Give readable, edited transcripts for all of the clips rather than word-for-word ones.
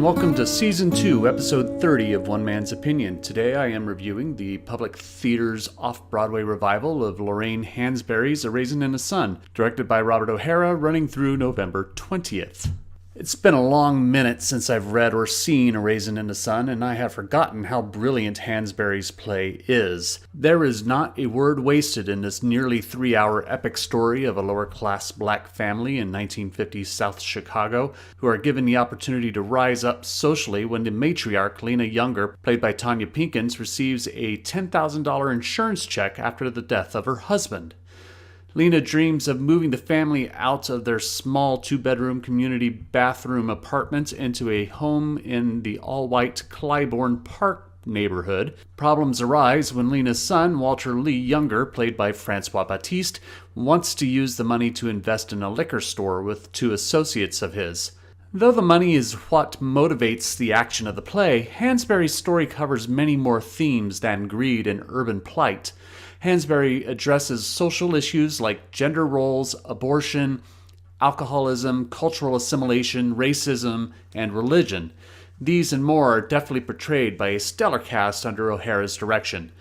welcome to Season 2, Episode 30 of One Man's Opinion. Today I am reviewing the Public Theater's Off-Broadway revival of Lorraine Hansberry's A Raisin in the Sun, directed by Robert O'Hara, running through November 20th. It's been a long minute since I've read or seen A Raisin in the Sun, and I have forgotten how brilliant Hansberry's play is. There is not a word wasted in this nearly 3-hour epic story of a lower-class black family in 1950s South Chicago who are given the opportunity to rise up socially when the matriarch, Lena Younger, played by Tonya Pickens, receives a $10,000 insurance check after the death of her husband. Lena dreams of moving the family out of their small 2-bedroom community bathroom apartment into a home in the all-white Clybourne Park neighborhood. Problems arise when Lena's son, Walter Lee Younger, played by Toussaint Battiste, wants to use the money to invest in a liquor store with 2 associates of his. Though the money is what motivates the action of the play, Hansberry's story covers many more themes than greed and urban plight. Hansberry addresses social issues like gender roles, abortion, alcoholism, cultural assimilation, racism, and religion. These and more are deftly portrayed by a stellar cast under O'Hara's direction.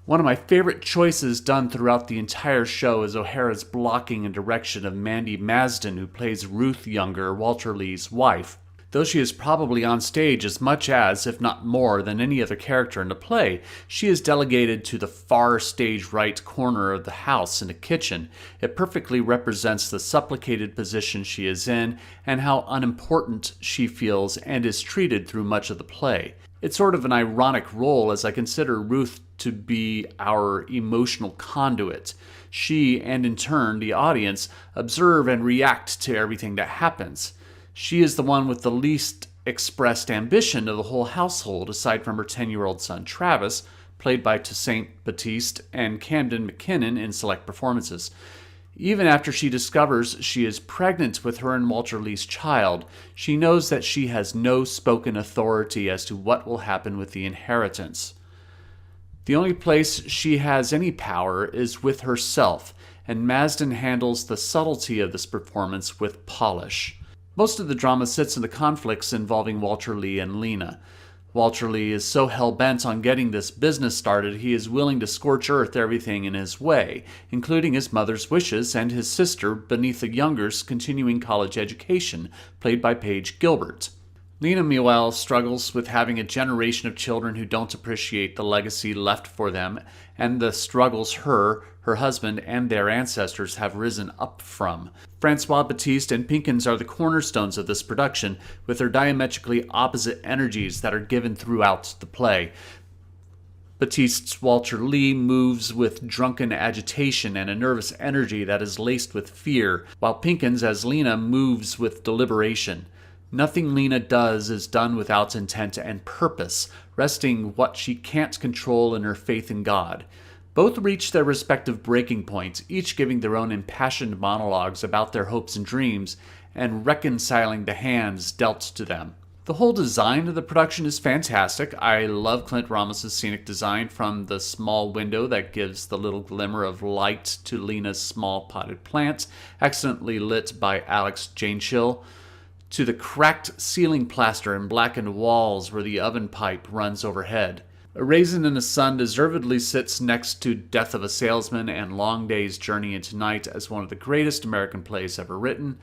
One of my favorite choices done throughout the entire show is O'Hara's blocking and direction of Mandy Masden, who plays Ruth Younger, Walter Lee's wife. Though she is probably on stage as much as, if not more, than any other character in the play, she is delegated to the far stage right corner of the house in the kitchen. It perfectly represents the supplicated position she is in and how unimportant she feels and is treated through much of the play. It's sort of an ironic role as I consider Ruth to be our emotional conduit. She, and in turn the audience, observe and react to everything that happens. She is the one with the least expressed ambition of the whole household, aside from her 10-year-old son Travis, played by Toussaint Battiste and Camden McKinnon in select performances. Even after she discovers she is pregnant with her and Walter Lee's child, she knows that she has no spoken authority as to what will happen with the inheritance. The only place she has any power is with herself, and Masden handles the subtlety of this performance with polish. Most of the drama sits in the conflicts involving Walter Lee and Lena. Walter Lee is so hell-bent on getting this business started he is willing to scorch earth everything in his way, including his mother's wishes and his sister Benitha Younger's continuing college education, played by Paige Gilbert. Lena, meanwhile, struggles with having a generation of children who don't appreciate the legacy left for them and the struggles her husband, and their ancestors have risen up from. Toussaint Battiste and Pickens are the cornerstones of this production, with their diametrically opposite energies that are given throughout the play. Battiste's Walter Lee moves with drunken agitation and a nervous energy that is laced with fear, while Pickens, as Lena, moves with deliberation. Nothing Lena does is done without intent and purpose, resting what she can't control in her faith in God. Both reach their respective breaking points, each giving their own impassioned monologues about their hopes and dreams, and reconciling the hands dealt to them. The whole design of the production is fantastic. I love Clint Ramos' scenic design, from the small window that gives the little glimmer of light to Lena's small potted plant, excellently lit by Alex Jainchill, to the cracked ceiling plaster and blackened walls where the oven pipe runs overhead. A Raisin in the Sun deservedly sits next to Death of a Salesman and Long Day's Journey into Night as one of the greatest American plays ever written.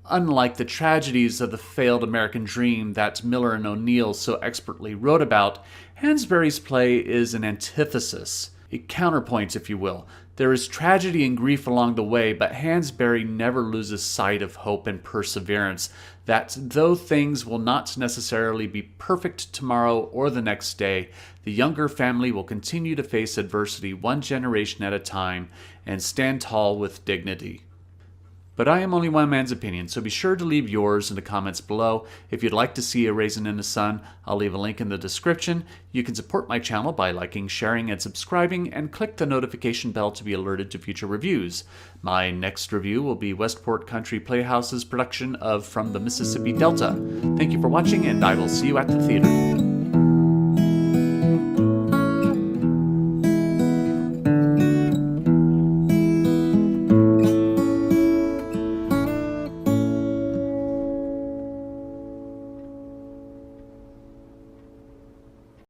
Unlike the tragedies of the failed American dream that Miller and O'Neill so expertly wrote about, Hansberry's play is an antithesis, a counterpoint, if you will. There is tragedy and grief along the way, but Hansberry never loses sight of hope and perseverance, that though things will not necessarily be perfect tomorrow or the next day, the Younger family will continue to face adversity one generation at a time and stand tall with dignity. But I am only one man's opinion, so be sure to leave yours in the comments below. If you'd like to see A Raisin in the Sun, I'll leave a link in the description. You can support my channel by liking, sharing, and subscribing, and click the notification bell to be alerted to future reviews. My next review will be Westport Country Playhouse's production of From the Mississippi Delta. Thank you for watching, and I will see you at the theater.